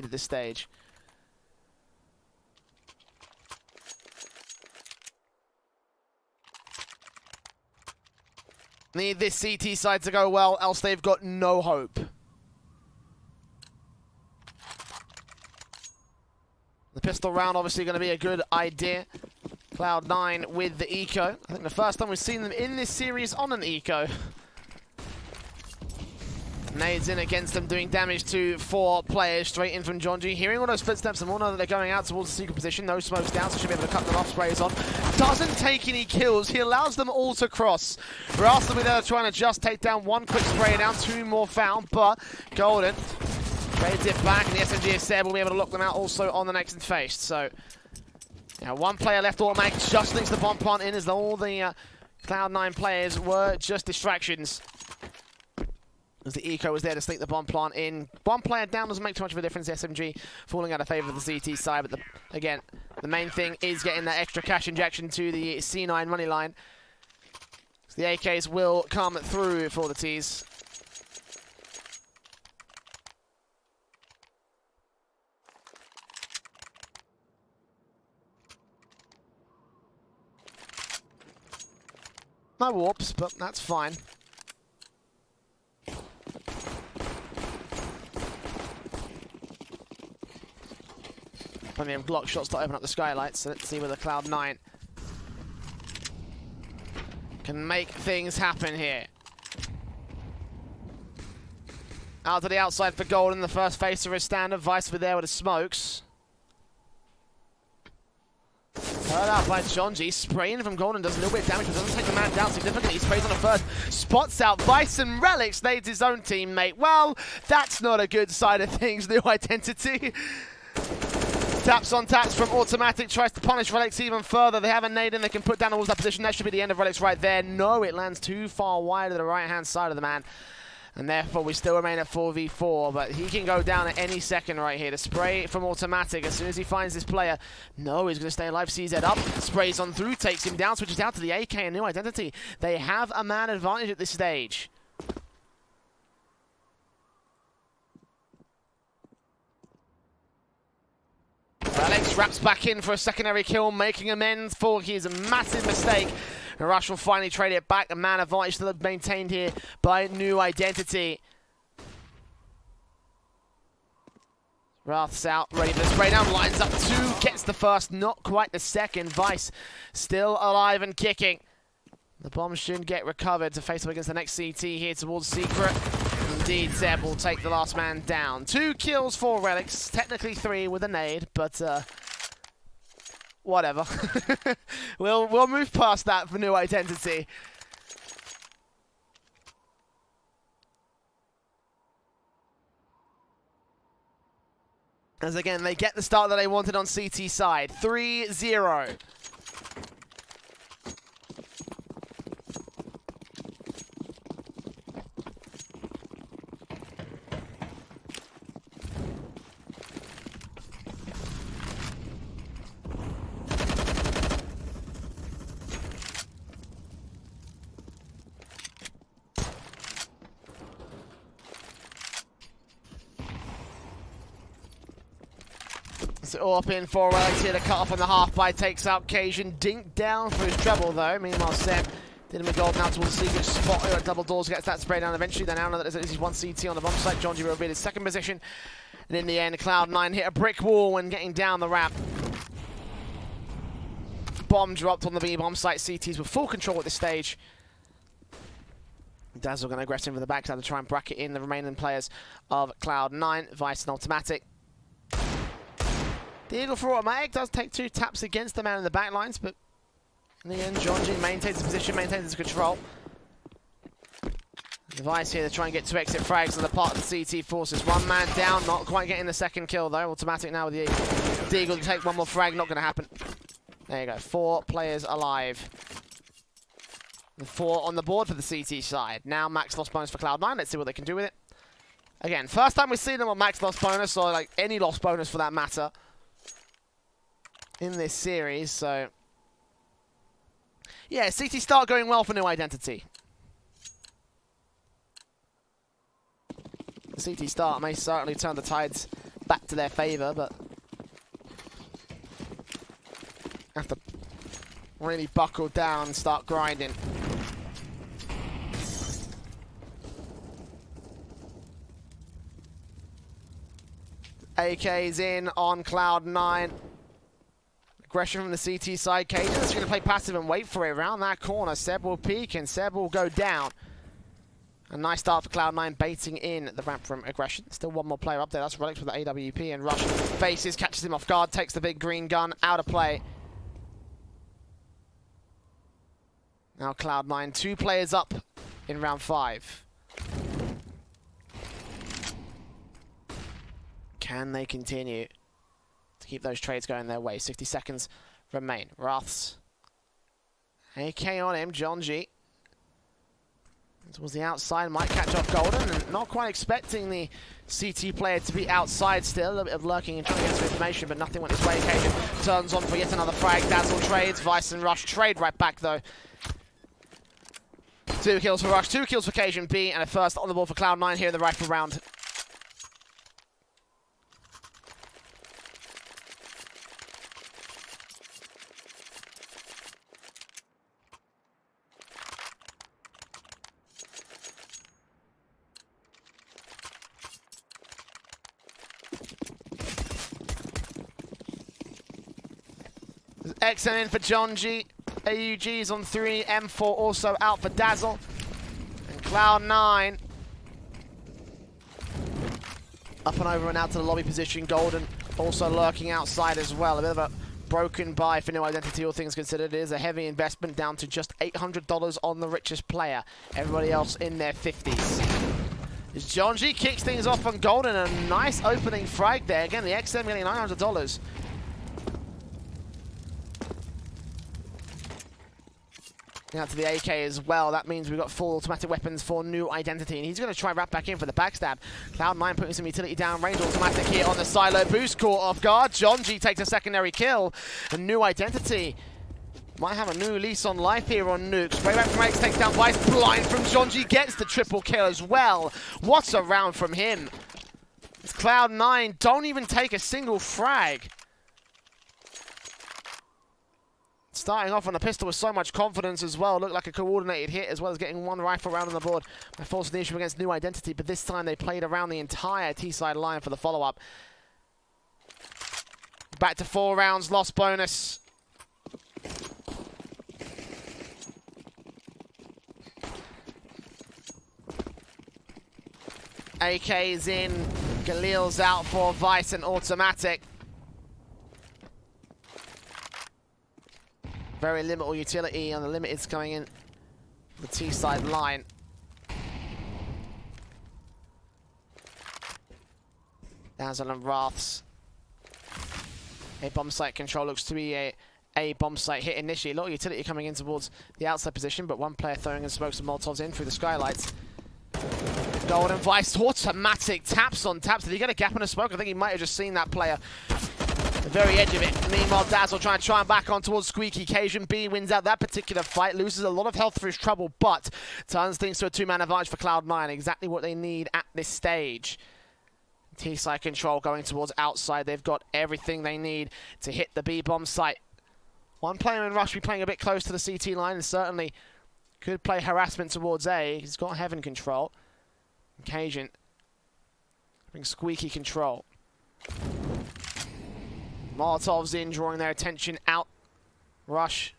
at this stage. Need this CT side to go well, else they've got no hope. The pistol round obviously going to be a good idea. Cloud9 with the eco. I think the first time we've seen them in this series on an eco. Nades in against them, doing damage to 4 players straight in from Jonji. Hearing all those footsteps and we'll know that they're going out towards the secret position. No smokes down, so should be able to cut them off. Sprays on. Doesn't take any kills. He allows them all to cross. Rasta will be there trying to just take down 1 quick spray down, 2 more found, but Golden trades it back, and the SMG said will be able to lock them out also on the next face. So, yeah, 1 player left automatic, just links the bomb plant in as all the Cloud9 players were just distractions. As the eco was there to sneak the bomb plant in. 1 player down doesn't make too much of a difference. The SMG falling out of favor of the CT side. But again, the main thing is getting that extra cash injection to the C9 money line. So the AKs will come through for the Ts. No warps, but that's fine. Plenty of Glock shots to open up the skylights, so let's see whether Cloud9 can make things happen here. Out to the outside for Golden, the first face of his standard. Vice over there with the smokes. Heard out by Jonji, spraying from Golden, does a little bit of damage, but doesn't take the man down significantly. He sprays on the first, spots out Vice, and Relics nades his own teammate. Well, that's not a good side of things, New Identity. Taps on taps from Automatic, tries to punish Relics even further. They have a nade in, they can put down towards that position. That should be the end of Relics right there. No, it lands too far wide to the right-hand side of the man. And therefore, we still remain at 4v4, but he can go down at any second right here. The spray from Automatic, as soon as he finds this player, no, he's going to stay alive, CZ up, sprays on through, takes him down, switches out to the AK and New Identity. They have a man advantage at this stage. Alex wraps back in for a secondary kill, making amends for his massive mistake. And Rush will finally trade it back. A man advantage still maintained here by New Identity. Wrath's out, ready for the spray down, lines up 2, gets the first, not quite the second. Vice still alive and kicking. The bomb should get recovered to face up against the next CT here towards Secret. Indeed, Zeb will take the last man down. 2 kills for Relics, technically 3 with a nade, but whatever. we'll move past that for New Identity. As again, they get the start that they wanted on CT side. 3-0. All up in for Relics here to cut off on the half-by, takes out Cajun. Dink down for his treble though. Meanwhile, Seb did him a gold now towards the secret spot. At double doors, gets that spray down eventually. They now know that there's 1 CT on the bomb site. Jonji will be in his second position. And in the end, Cloud9 hit a brick wall when getting down the ramp. Bomb dropped on the B bomb site. CTs with full control at this stage. Dazzle going to aggress him from the backside to try and bracket in the remaining players of Cloud9. Vice and Automatic. The Eagle for Automatic does take 2 taps against the man in the back lines, but in the end, Jonji maintains his position, maintains his control. Device here to try and get 2 exit frags on the part of the CT forces. 1 man down, not quite getting the second kill though. Automatic now with the Eagle to take 1 more frag, not going to happen. There you go, 4 players alive. The 4 on the board for the CT side. Now max loss bonus for Cloud9. Let's see what they can do with it. Again, first time we've seen them on max loss bonus, or like any loss bonus for that matter, in this series, so yeah, CT start going well for New Identity. The CT start may certainly turn the tides back to their favor, but have to really buckle down and start grinding. AK's in on Cloud9. Aggression from the CT side. Cajun is going to play passive and wait for it around that corner. Seb will peek and Seb will go down. A nice start for Cloud9, baiting in the ramp from aggression. Still one more player up there. That's Relics with the AWP, and Rush faces, catches him off guard, takes the big green gun out of play. Now Cloud9, 2 players up in round 5. Can they continue to keep those trades going their way? 60 seconds remain. Wraths. AK on him, John G. Towards the outside, might catch off Golden, and not quite expecting the CT player to be outside still. A little bit of lurking and trying to get some information, but nothing went his way. Cajun turns on for yet another frag. Dazzle trades, Vice and Rush trade right back though. 2 kills for Rush, 2 kills for Cajun B, and a first on the ball for Cloud9 here in the rifle round. XM in for John G. AUG's on 3. M4 also out for Dazzle. And Cloud9 up and over and out to the lobby position. Golden also lurking outside as well. A bit of a broken buy for New Identity, all things considered. It is a heavy investment, down to just $800 on the richest player. Everybody else in their 50s. As John G kicks things off on Golden. A nice opening frag there. Again, the XM getting $900. Out to the AK as well. That means we've got full automatic weapons for New Identity, and he's going to try wrap back in for the backstab. Cloud9 putting some utility down range. Automatic here on the silo boost, caught off guard. John G takes a secondary kill, and New Identity might have a new lease on life here on Nuke. Spray back from X, takes down Vice. Blind from John G, gets the triple kill as well. What's a round from him? It's Cloud9 don't even take a single frag. Starting off on the pistol with so much confidence as well. Looked like a coordinated hit, as well as getting 1 rifle round on the board. By forcing the issue against New Identity, but this time they played around the entire T-side line for the follow-up. Back to 4 rounds, lost bonus. AK's in, Galil's out for Vice and automatic. Very little utility on the limiteds coming in the T-side line. Dazzle and Wraths. A bomb site control looks to be a bomb site hit initially. A lot of utility coming in towards the outside position, but one player throwing in smokes and Molotovs in through the skylights. Golden Vice, automatic taps on taps. Did he get a gap in a smoke? I think he might have just seen that player. The very edge of it. Meanwhile, Dazzle trying to back on towards Squeaky. Cajun B wins out that particular fight, loses a lot of health for his trouble, but turns things to a 2-man advantage for Cloud9. Exactly what they need at this stage. T-side control going towards outside. They've got everything they need to hit the B-bomb site. One player in Rush be playing a bit close to the CT line, and certainly could play harassment towards A. He's got Heaven control. Cajun brings Squeaky control. Molotovs in, drawing their attention out. Rush.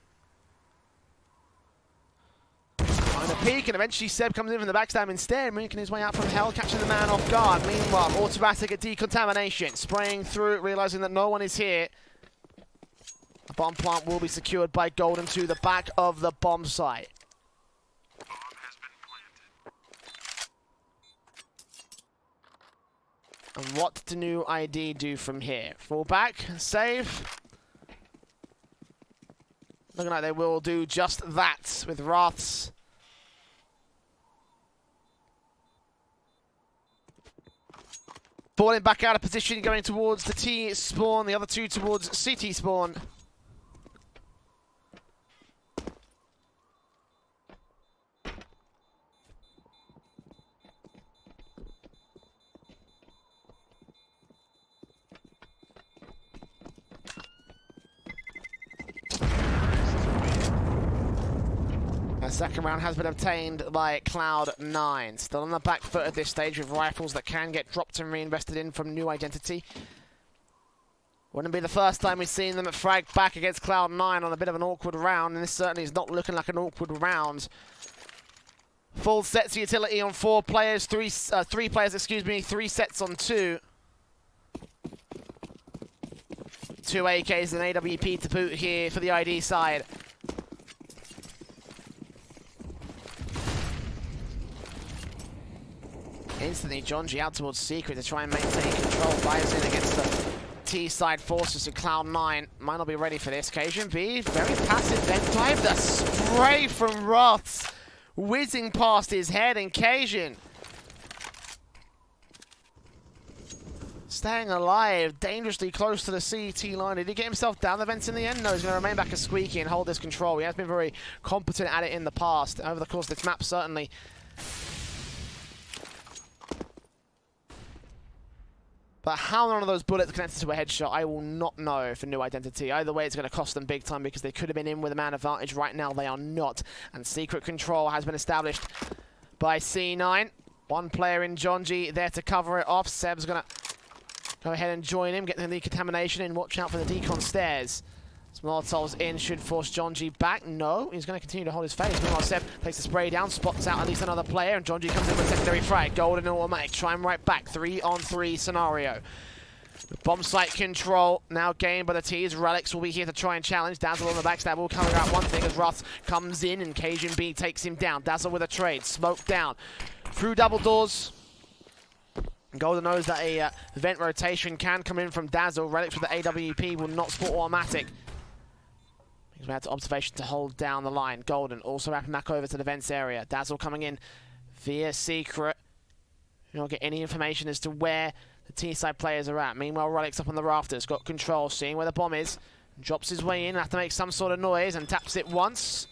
Trying to peek, and eventually Seb comes in from the backstab instead, making his way out from hell, catching the man off guard. Meanwhile, automatic at decontamination, spraying through, realizing that no one is here. The bomb plant will be secured by Golden to the back of the bomb site. And what do New ID do from here? Fall back, save. Looking like they will do just that with Wraths. Falling back out of position, going towards the T spawn, the other 2 towards CT spawn. A second round has been obtained by Cloud9. Still on the back foot at this stage with rifles that can get dropped and reinvested in from New Identity. Wouldn't be the first time we've seen them frag back against Cloud9 on a bit of an awkward round, and this certainly is not looking like an awkward round. Full sets of utility on 4 players, three players, excuse me, 3 sets on 2. 2 AKs and AWP to boot here for the ID side. Instantly, Jonji out towards Secret to try and maintain control. Fires in against the T-side forces of Cloud9. Might not be ready for this. Cajun B, very passive then dive. The spray from Roths whizzing past his head, and Cajun staying alive, dangerously close to the CT line. Did he get himself down the vents in the end? No, he's going to remain back as Squeaky and hold this control. He has been very competent at it in the past. Over the course of this map, certainly. But how none of those bullets connected to a headshot, I will not know for New Identity. Either way, it's going to cost them big time because they could have been in with a man advantage. Right now, they are not. And secret control has been established by C9. 1 player in Jonji there to cover it off. Seb's going to go ahead and join him, get the decontamination in. Watch out for the decon stairs. Molotov's in, should force Jonji back. No, he's going to continue to hold his face. Meanwhile, Seb takes the spray down, spots out at least another player, and Jonji comes in with a secondary frag. Golden and automatic, try him right back. 3-on-3 scenario. Bomb site control now gained by the T's. Relics will be here to try and challenge. Dazzle on the backstab will cover out one thing as Roth comes in, and Cajun B takes him down. Dazzle with a trade, smoke down. Through double doors. Golden knows that a vent rotation can come in from Dazzle. Relics with the AWP will not spot automatic. He's had to observation to hold down the line. Golden also wrapping back over to the vents area. Dazzle coming in via secret. You don't get any information as to where the T-side players are at. Meanwhile, Relics up on the rafters, got control, seeing where the bomb is. Drops his way in, have to make some sort of noise, and taps it once.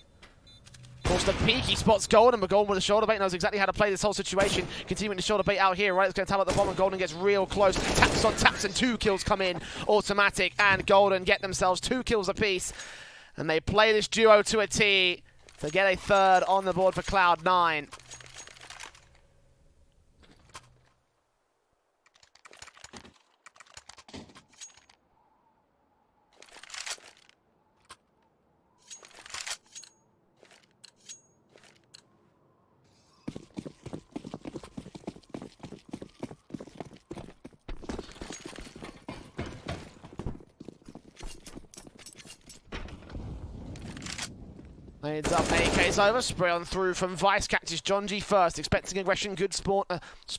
Of course, the peak, he spots Golden, but Golden with a shoulder bait knows exactly how to play this whole situation. Continuing to shoulder bait out here. Relics going to tap out the bomb, and Golden gets real close. Taps on taps, and 2 kills come in. Automatic, and Golden get themselves 2 kills apiece. And they play this duo to a T to get a 3rd on the board for Cloud9. Heads up, AK's over, spray on through from Vice, catches Jonji first, expecting aggression, good spot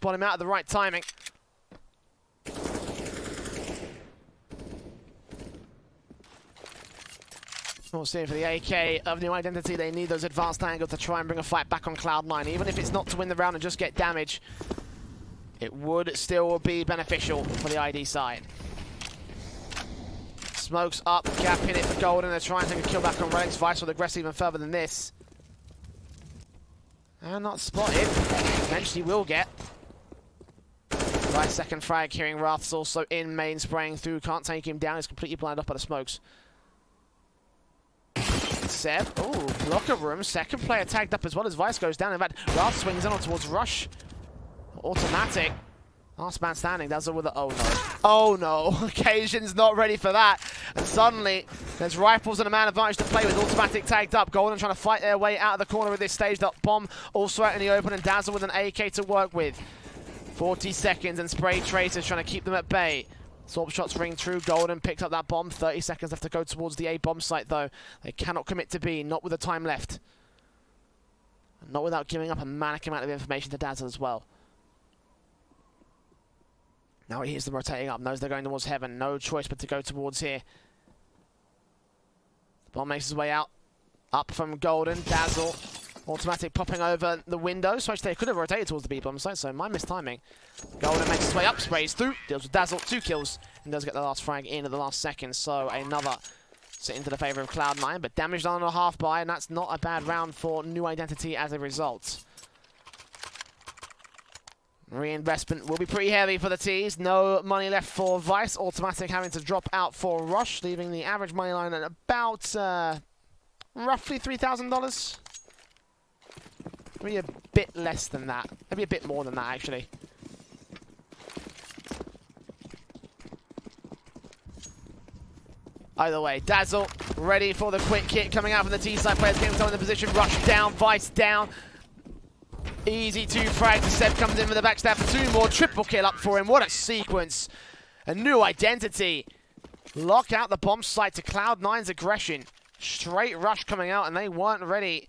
him out at the right timing. We'll see for the AK of New Identity, they need those advanced angles to try and bring a fight back on Cloud9. Even if it's not to win the round and just get damage, it would still be beneficial for the ID side. Smokes up, gap in it for Golden. They're trying to take a kill back on Relics. Vice will aggress even further than this. And not spotted. Eventually will get. Right, second frag. Hearing Wrath's also in main, spraying through. Can't take him down. He's completely blinded up by the smokes. Seb. Oh, locker room. Second player tagged up as well as Vice goes down. In fact, Wrath swings on towards Rush. Automatic. Last man standing, Dazzle with a... oh no. Oh no, Occasion's not ready for that. And suddenly, there's rifles and a man advantage to play with. Automatic tagged up. Golden trying to fight their way out of the corner at this stage. That bomb also out in the open, and Dazzle with an AK to work with. 40 seconds and spray tracers trying to keep them at bay. Sorb shots ring true. Golden picked up that bomb. 30 seconds left to go towards the A bomb site though. They cannot commit to B, not with the time left. And not without giving up a manic amount of information to Dazzle as well. Now he hears them rotating up, knows they're going towards heaven. No choice but to go towards here. The bomb makes his way out. Up from Golden, Dazzle. Automatic popping over the window. So actually they could have rotated towards the B bomb site, so my mistiming. Golden makes his way up, sprays through, deals with Dazzle, 2 kills, and does get the last frag in at the last second. So another sit into the favour of Cloud9, but damaged on a half by, and that's not a bad round for New Identity as a result. Reinvestment will be pretty heavy for the T's. No money left for Vice. Automatic having to drop out for Rush, leaving the average money line at about roughly $3,000. Maybe a bit less than that. Maybe a bit more than that, actually. Either way, Dazzle ready for the quick hit coming out from the T-side players, getting someone in the position. Rush down, Vice down. Easy 2 frags. Seb comes in with the backstab for 2 more. Triple kill up for him. What a sequence. A new identity. Lock out the bomb site to Cloud9's aggression. Straight rush coming out, and they weren't ready.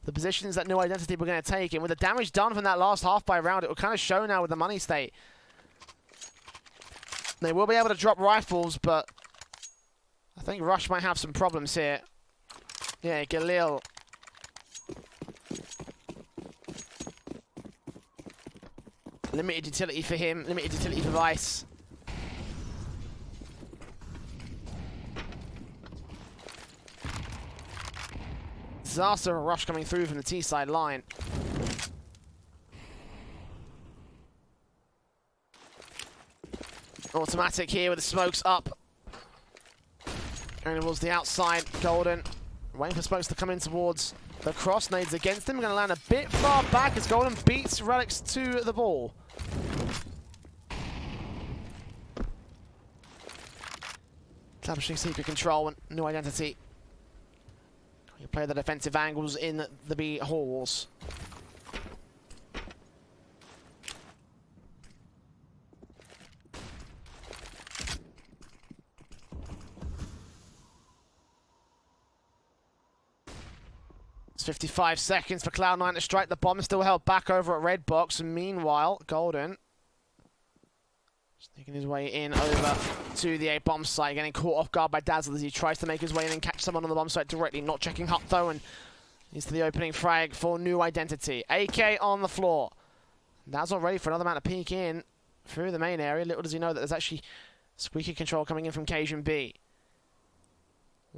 The positions that new identity were going to take. And with the damage done from that last half by round, it will kind of show now with the money state. They will be able to drop rifles, but I think Rush might have some problems here. Yeah, Galil. Limited utility for him, limited utility for Vice. Disaster of a rush coming through from the T-side line. Automatic here with the smokes up. And it was the outside, Golden. Waiting for smokes to come in towards the cross. Nades against him. Going to land a bit far back as Golden beats Relics to the ball. Establishing secret control and new identity. You play the defensive angles in the B halls. It's 55 seconds for Cloud9 to strike. The bomb is still held back over at Red Box. And meanwhile, Golden sneaking his way in over to the A bomb site, getting caught off guard by Dazzle as he tries to make his way in and catch someone on the bomb site directly, not checking Hut though, and he's to the opening frag for new identity. AK on the floor. Dazzle ready for another man to peek in through the main area. Little does he know that there's actually squeaky control coming in from Cajun B.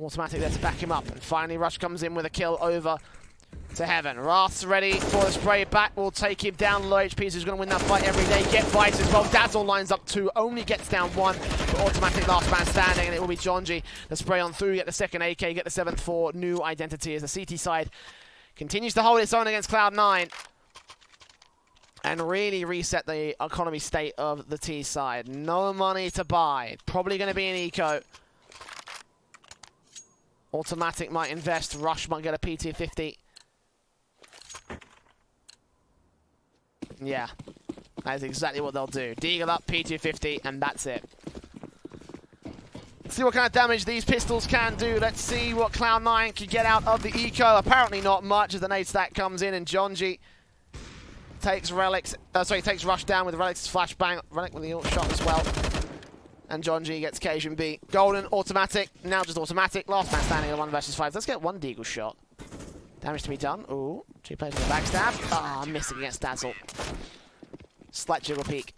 Automatic there to back him up, and finally Rush comes in with a kill over to Heaven. Wrath's ready for the spray back, will take him down. Low HP, so he's going to win that fight every day. Get Vice as well. Dazzle lines up 2, only gets down 1. But automatic last man standing, and it will be Jonji. The spray on through, get the second AK, get the 7th for new identity as the CT side continues to hold its own against Cloud9 and really reset the economy state of the T side. No money to buy. Probably going to be an eco. Automatic might invest. Rush might get a PT50. Yeah, that is exactly what they'll do. Deagle up, P250, and that's it. Let's see what kind of damage these pistols can do. Let's see what Cloud9 can get out of the eco. Apparently not much as the nade stack comes in, and Jonji takes takes Rush down with Relic's flashbang. Relic with the ult shot as well. And Jonji gets Cajun B. Golden, automatic, now just automatic. Last man standing at 1 versus 5. Let's get one Deagle shot. Damage to be done. Ooh, 2 players with a backstab. Ah, missing against Dazzle. Slight jiggle peek.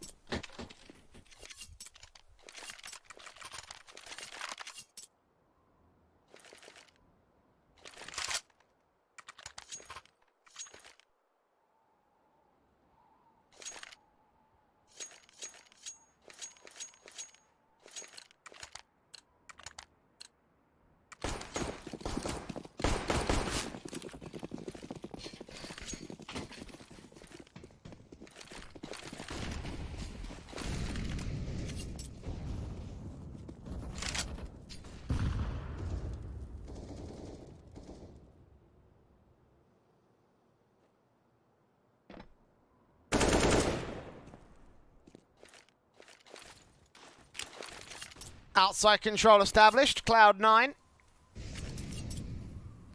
Outside control established. Cloud9.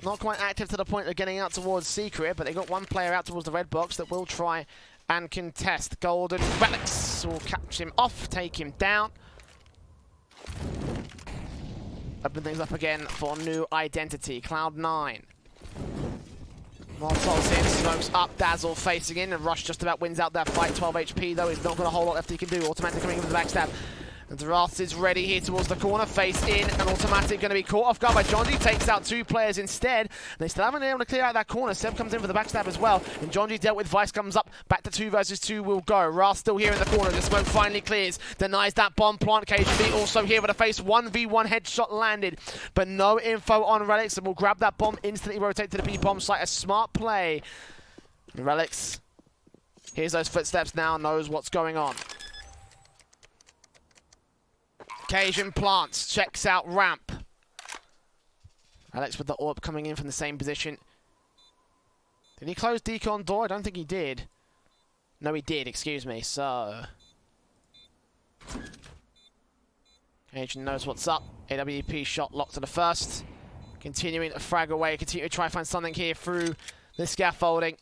Not quite active to the point of getting out towards Secret, but they got one player out towards the red box that will try and contest. Golden Relics will catch him off, take him down. Open things up again for new identity. Cloud9. Molotov's in, smokes up, Dazzle facing in, and Rush just about wins out that fight. 12 HP though, he's not got a whole lot left he can do. Automatic coming in with the backstab. And Wrath is ready here towards the corner, face in, and Automatic going to be caught off guard by Jonji, takes out 2 players instead. They still haven't been able to clear out that corner. Seb comes in for the backstab as well, and Jonji dealt with. Vice comes up, back to 2 versus 2 will go. Wrath still here in the corner, the smoke finally clears, denies that bomb plant. KGB also here with a face, 1v1 headshot landed, but no info on Relics, and will grab that bomb, instantly rotate to the B bomb site. A smart play Relics hears those footsteps now, knows what's going on. Cajun plants, checks out ramp. Alex with the AWP coming in from the same position. Did he close decon door? I don't think he did. No, he did, excuse me. So Cajun knows what's up. AWP shot locked to the first. Continuing to frag away, continue to try to find something here through the scaffolding.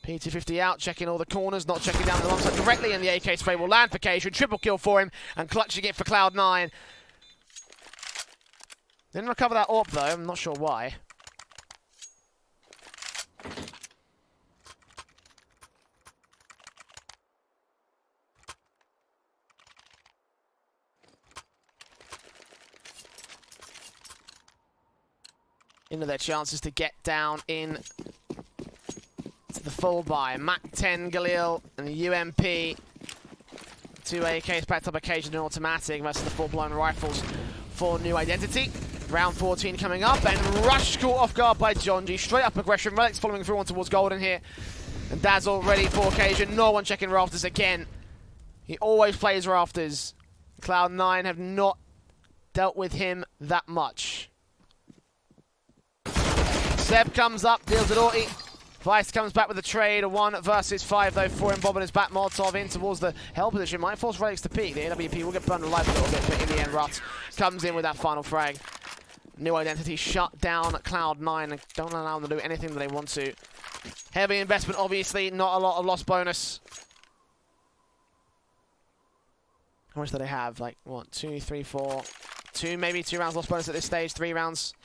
P250 out, checking all the corners, not checking down the long side directly, and the AK spray will land for Cajun. Triple kill for him, and clutching it for Cloud9. Didn't recover that AWP though, I'm not sure why. Into their chances to get down in to the full buy. Mac 10 Galil and the UMP. 2 AKs backed up occasion and automatic versus the full-blown rifles for New Identity. Round 14 coming up, and Rush caught off guard by Jonji. Straight up aggression. Relics following through on towards Golden here. And Dazzle ready for occasion. No one checking rafters again. He always plays rafters. Cloud9 have not dealt with him that much. Seb comes up, deals it Orty. Vice comes back with a trade, a 1 versus 5 though for him. Bobbing his back, Molotov in towards the hell position. Might force Relics to peek. The AWP will get burned alive a little bit, but in the end, Ruts comes in with that final frag. New Identity shut down Cloud9 and don't allow them to do anything that they want to. Heavy investment, obviously, not a lot of loss bonus. How much do they have? Like, what, 2, 3, 4, 2, maybe 2 rounds loss bonus at this stage, 3 rounds.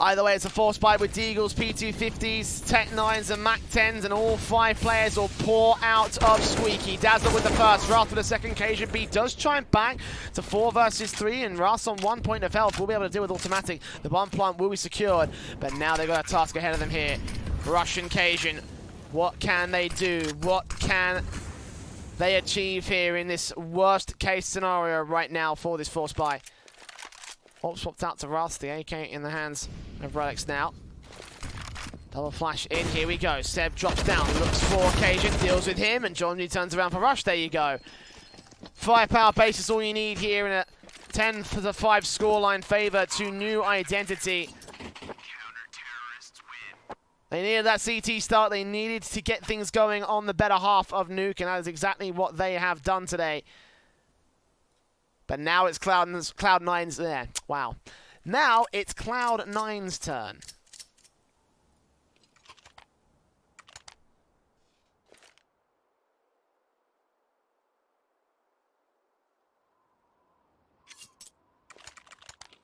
Either way, it's a force buy with Deagles, P250s, Tech 9s and Mac 10s, and all 5 players will pour out of Squeaky. Dazzler with the first, Wrath with the second. Cajun B does try and back to 4 versus 3, and Wrath on 1 point of health will be able to deal with automatic. The bomb plant will be secured, but now they've got a task ahead of them here. Russian Cajun, what can they do? What can they achieve here in this worst case scenario right now for this force buy? AWP swapped out to Russ, the AK in the hands of Relics now. Double flash in, here we go. Seb drops down, looks for Cajun, deals with him, and Jonji turns around for Rush. There you go. Firepower base is all you need here in a 10-5 scoreline favor to New Identity. They needed that CT start, they needed to get things going on the better half of Nuke, and that is exactly what they have done today. But now it's Cloud9's there. Wow. Now it's Cloud9's turn.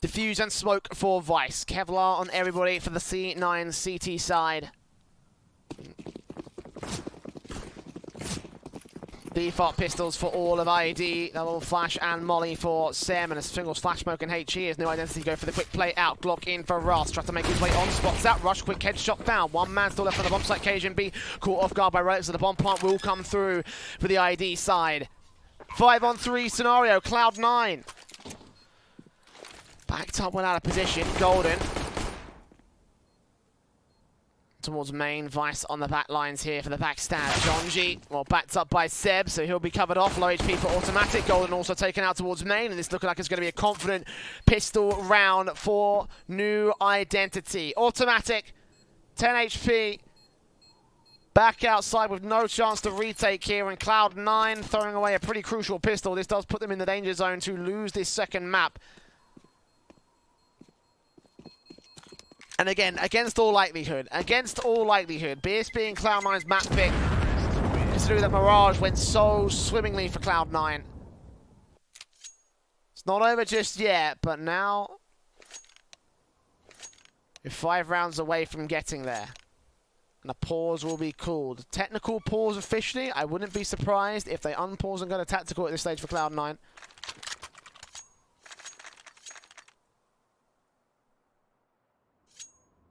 Diffuse and smoke for Vice. Kevlar on everybody for the C9 CT side. Default pistols for all of ID. Double flash and molly for Sam, and a single flash smoke and HE as New Identity go for the quick play out. Glock in for Ross. Tries to make his way on. Spots out. Rush. Quick headshot found. 1 man still left on the bomb site. Cajun B caught off guard by Relics. So the bomb plant will come through for the ID side. 5-on-3 scenario. Cloud9. Backed up, went out of position. Golden. Towards main, Vice on the back lines here for the backstab. Jonji, well, backed up by Seb, so he'll be covered off. Low HP for automatic. Golden also taken out towards main, and this looking like it's going to be a confident pistol round for New Identity. Automatic, 10 HP. Back outside with no chance to retake here, and Cloud9 throwing away a pretty crucial pistol. This does put them in the danger zone to lose this second map. And again, against all likelihood, BS being Cloud9's map pick, considering that Mirage went so swimmingly for Cloud9. It's not over just yet, but now we're 5 rounds away from getting there. And a pause will be called. Technical pause officially. I wouldn't be surprised if they unpause and go to tactical at this stage for Cloud9.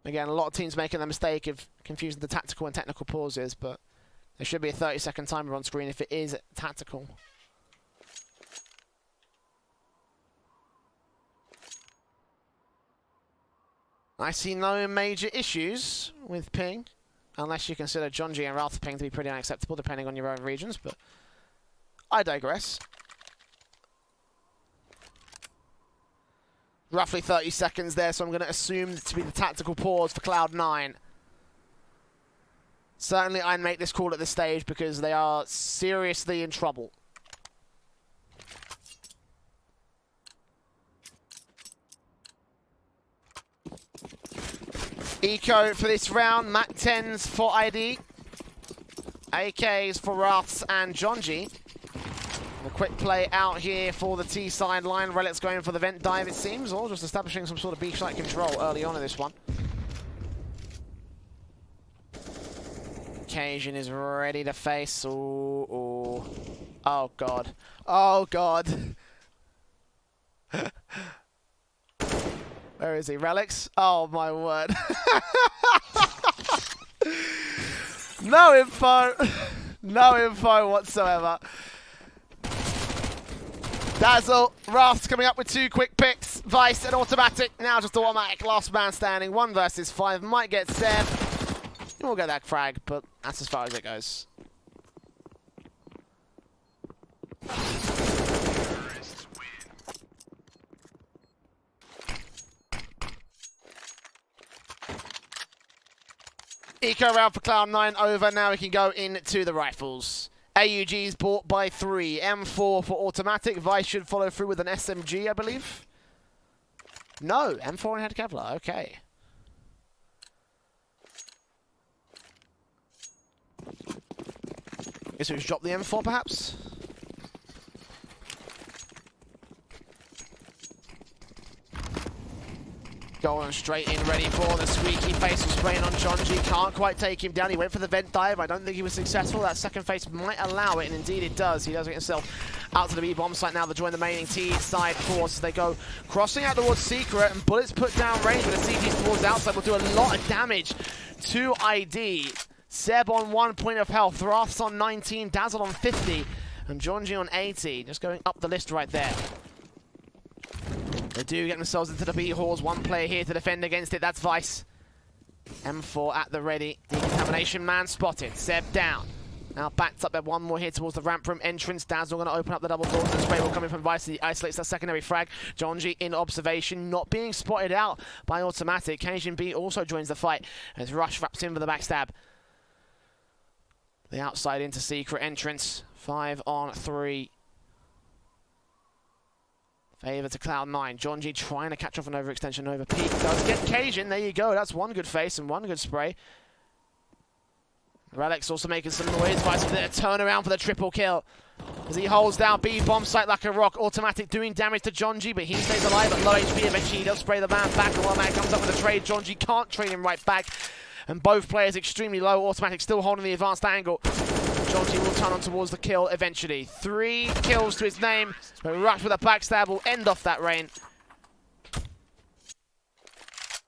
Again, a lot of teams making the mistake of confusing the tactical and technical pauses, but There should be a 30-second timer on screen if it is tactical. I see no major issues with ping, unless you consider Jonji and Ralph ping to be pretty unacceptable depending on your own regions, but I digress. Roughly 30 seconds there, so I'm going to assume to be the tactical pause for Cloud9. Certainly I'd make this call at this stage because they are seriously in trouble. Eco for this round, Mac 10s for ID. AKs for Wraths and Jonji. A quick play out here for the T side line. Relic's going for the vent dive, it seems, or just establishing some sort of beach-like control early on in this one. Cajun is ready to face. Ooh, ooh. Oh, God. Oh, God. Where is he? Relics? Oh, my word. No info. No info whatsoever. Dazzle. Wrath's coming up with 2 quick picks. Vice and automatic. Now just automatic. Last man standing. 1 versus 5. Might get Seb. We'll get that frag, but that's as far as it goes. Eco round for Cloud9 over. Now we can go into the rifles. AUG's bought by 3. M4 for automatic. Vice should follow through with an SMG, I believe. No, M4 and head Kevlar. Okay. Guess who's dropped the M4, perhaps? Going straight in, ready for the squeaky face of spraying on Jonji. Can't quite take him down. He went for the vent dive. I don't think he was successful. That second face might allow it, and indeed it does. He does get himself out to the B-bomb site now. They join the remaining T-side force. They go crossing out towards Secret, and bullets put down range, but the CTs towards outside will do a lot of damage to ID. Seb on 1 point of health. Wraths on 19. Dazzle on 50. And Jonji on 80. Just going up the list right there. They do get themselves into the B-halls. 1 player here to defend against it. That's Vice. M4 at the ready. Decontamination man spotted. Seb down. Now backed up there. 1 more here towards the ramp room entrance. Dazzle going to open up the double doors. The spray will come in from Vice. He isolates that secondary frag. Jonji in observation. Not being spotted out by automatic. Cajun B also joins the fight as Rush wraps in for the backstab. The outside into Secret entrance. 5 on 3. Favor to Cloud9. Jonji trying to catch off an overextension over peak. Does get Cajun. There you go. That's 1 good face and 1 good spray. Relic's also making some noise. Vice with a turnaround for the triple kill. As he holds down B bomb site like a rock. Automatic doing damage to Jonji, but he stays alive at low HP. Eventually he does spray the man back. And while man comes up with a trade, Jonji can't trade him right back. And both players extremely low. Automatic still holding the advanced angle. Jonji will turn on towards the kill eventually. 3 kills to his name, but Rush with a backstab will end off that reign.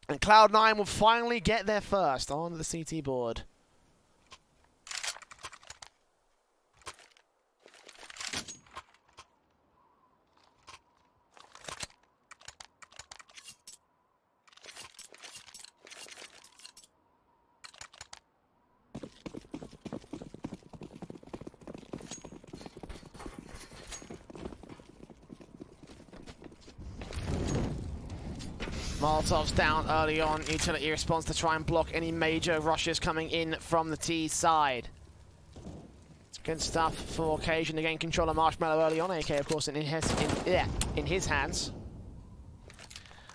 And Cloud9 will finally get their first on the CT board. Molotov's down early on. Utility responds to try and block any major rushes coming in from the T side. It's good stuff for Cajun to gain control of Marshmallow early on. AK, of course, in his hands.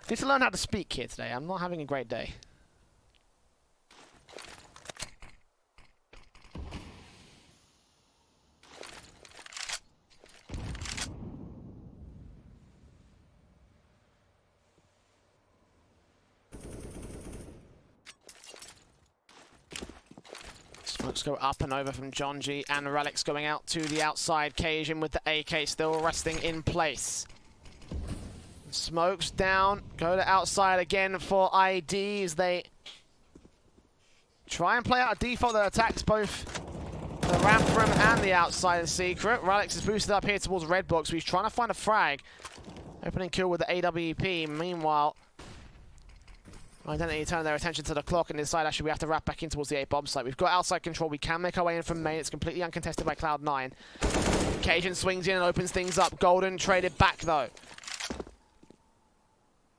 Need to learn how to speak here today. I'm not having a great day. Smokes go up and over from Jonji, and Relic's going out to the outside. Cajun with the AK still resting in place. Smokes down, go to outside again for ID as they try and play out a default that attacks both The ramp room and the outside is secret. Ralex is boosted up here towards red box. He's trying to find a frag. Opening kill with the AWP. Meanwhile, Identity turn their attention to the clock and decide actually we have to wrap back in towards the A bomb site. We've got outside control. We can make our way in from main. It's completely uncontested by Cloud9. Cajun swings in and opens things up. Golden traded back though.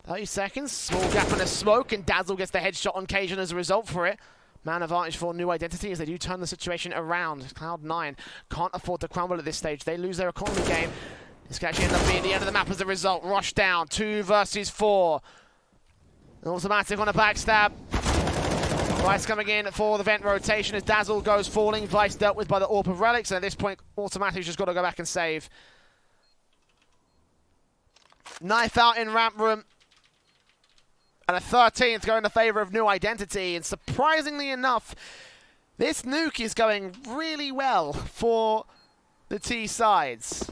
30 seconds. Small gap in the smoke, and Dazzle gets the headshot on Cajun as a result for it. Man advantage for New Identity as they do turn the situation around. Cloud9 can't afford to crumble at this stage. They lose their economy game. This could actually end up being the end of the map as a result. Rush down, 2 versus 4. An automatic on a backstab. Vice coming in for the vent rotation as Dazzle goes falling. Vice dealt with by the AWP of Relics, and at this point, automatic's just got to go back and save. Knife out in ramp room. And a 13th going in the favor of New Identity. And surprisingly enough, this nuke is going really well for the T sides.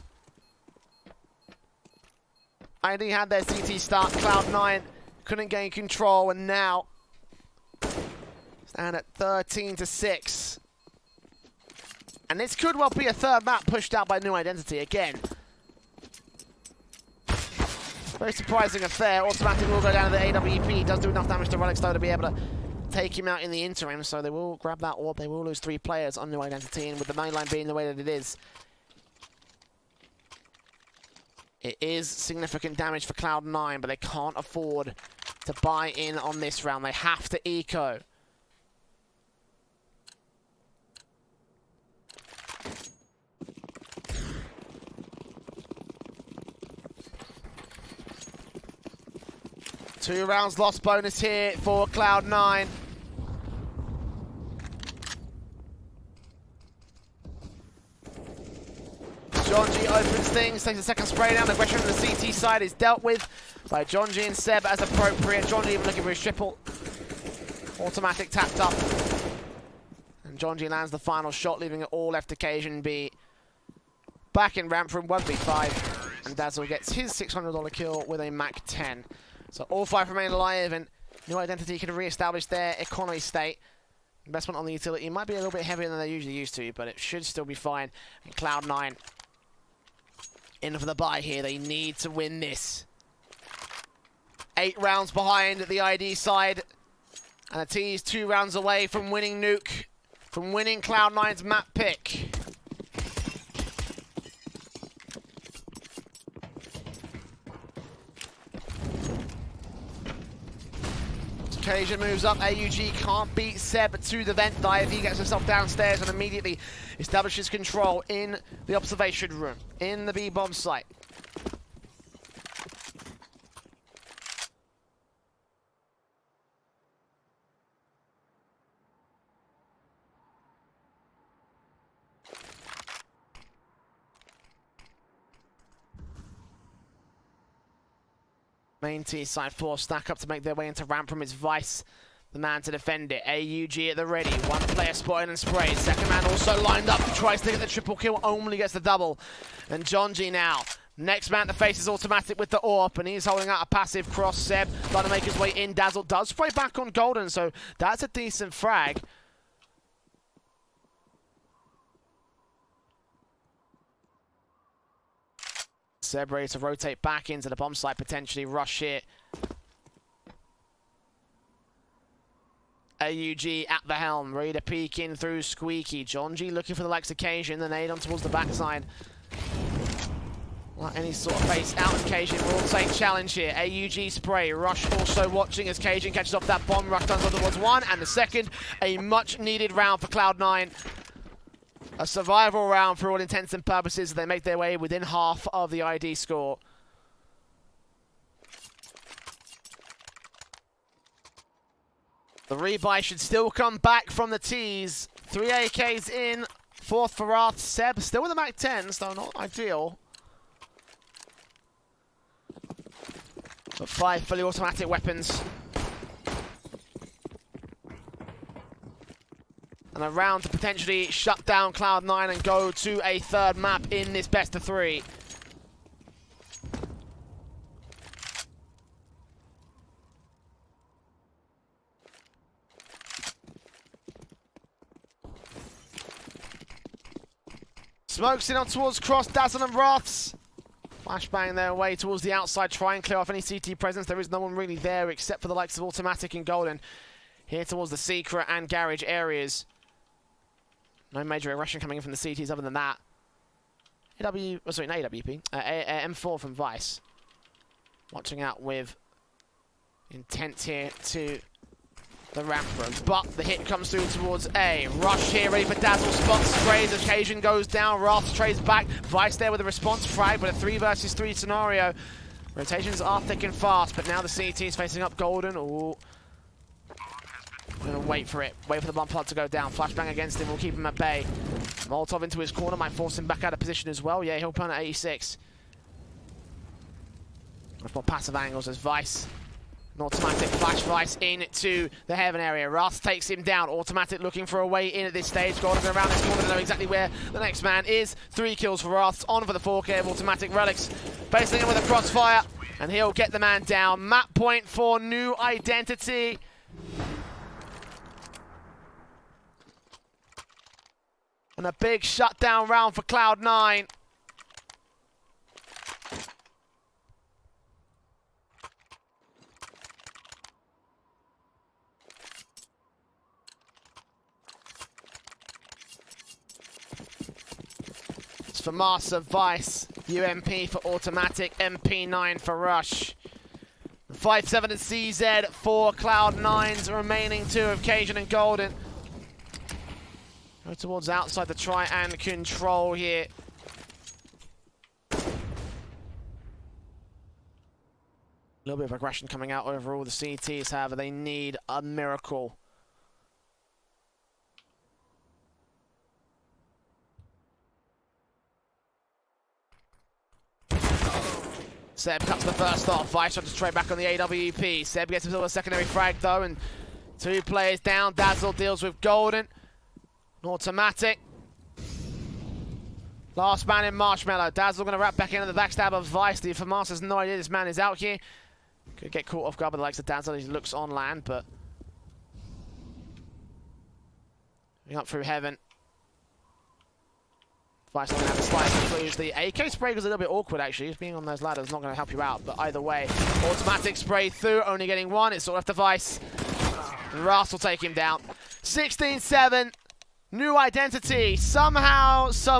ID had their CT start. Cloud9 couldn't gain control, and now stand at 13-6. And this could well be a third map pushed out by New Identity again. Very surprising affair. Automatic will go down to the AWP. He does do enough damage to Relics though to be able to take him out in the interim, so they will grab that orb. They will lose 3 players on New Identity, and with the main line being the way that it is, it is significant damage for Cloud9, but they can't afford to buy in on this round. They have to eco. Two rounds lost bonus here for Cloud9. Jonji opens things, takes a second spray down. Aggression on the CT side is dealt with by Jonji and Seb as appropriate. Jonji even looking for his triple. Automatic tapped up. And Jonji lands the final shot, leaving it all left to Cajun B. Back in ramp room, 1v5. And Dazzle gets his $600 kill with a Mac 10. So all 5 remain alive, and New Identity can re-establish their economy state. Investment on the utility might be a little bit heavier than they're usually used to, but it should still be fine. And Cloud9 in for the buy here. They need to win this. 8 rounds behind the ID side, and the T is 2 rounds away from winning Nuke, from winning Cloud9's map pick. Cajun moves up. AUG can't beat Seb to the vent dive. He gets himself downstairs and immediately establishes control in the observation room, in the B bomb site. Main T side 4 stack up to make their way into ramp room. It's Vice, the man to defend it. AUG at the ready. 1 player spotted and sprayed. Second man also lined up. Tries to get the triple kill, only gets the double. And Jonji now. Next man to face is automatic with the AWP, and he's holding out a passive cross. Seb trying to make his way in. Dazzle does spray back on Golden, so that's a decent frag. Seb ready to rotate back into the bomb site, potentially rush it. AUG at the helm, ready to peek in through Squeaky. Jonji looking for the likes of Cajun, the nade on towards the backside. Like any sort of face out in Cajun, will take challenge here. AUG spray, Rush also watching as Cajun catches off that bomb. Rush does towards 1, and the second, a much needed round for Cloud9. A survival round for all intents and purposes. They make their way within half of the ID score. The rebuy should still come back from the T's. 3 AKs in, 4th for Wrath. Seb still with a Mac 10, so not ideal. But 5 fully automatic weapons. And a round to potentially shut down Cloud9 and go to a 3rd map in this best of 3. Smokes in on towards Cross, Dazzle and Wraths. Flashbang their way towards the outside, try and clear off any CT presence. There is no one really there except for the likes of Automatic and Golden. Here towards the Secret and Garage areas. No major aggression coming in from the CTs other than that. M4 from Vice. Watching out with intent here to the ramp room, but the hit comes through towards A. Rush here, ready for Dazzle, spots, sprays, occasion goes down, Wrath trades back, Vice there with a response frag, but a 3 versus 3 scenario. Rotations are thick and fast, but now the CT is facing up Golden. Ooh. We're gonna wait for it, wait for the bomb plot to go down. Flashbang against him, we'll keep him at bay. Molotov into his corner, might force him back out of position as well. Yeah, he'll plan at 86. Much more passive angles as Vice. An automatic flash Vice into the heaven area. Wrath takes him down. Automatic looking for a way in at this stage. Golden around this corner to know exactly where the next man is. 3 kills for Wrath. On for the 4K of Automatic Relics. Facing him with a crossfire. And he'll get the man down. Map point for New Identity. And a big shutdown round for Cloud9. It's for Master, Vice, UMP for Automatic, MP9 for Rush. 5-7 and CZ for Cloud9's remaining 2 of Cajun and Golden. Go towards outside to try and control here. A little bit of aggression coming out over all the CTs, however, they need a miracle. Seb cuts the first off. Vice tries to trade back on the AWP. Seb gets himself a secondary frag though, and 2 players down. Dazzle deals with Golden. Automatic. Last man in Marshmallow. Dazzle going to wrap back into the backstab of Vice. The FAMAS has no idea this man is out here. Could get caught off guard by the likes of Dazzle. He looks on land, but up through heaven. Vice not going to have to slice through. The AK spray was a little bit awkward actually. Just being on those ladders is not going to help you out, but either way, Automatic spray through, only getting 1. It's all left to Vice. Wrath will take him down. 16-7. New Identity. Somehow,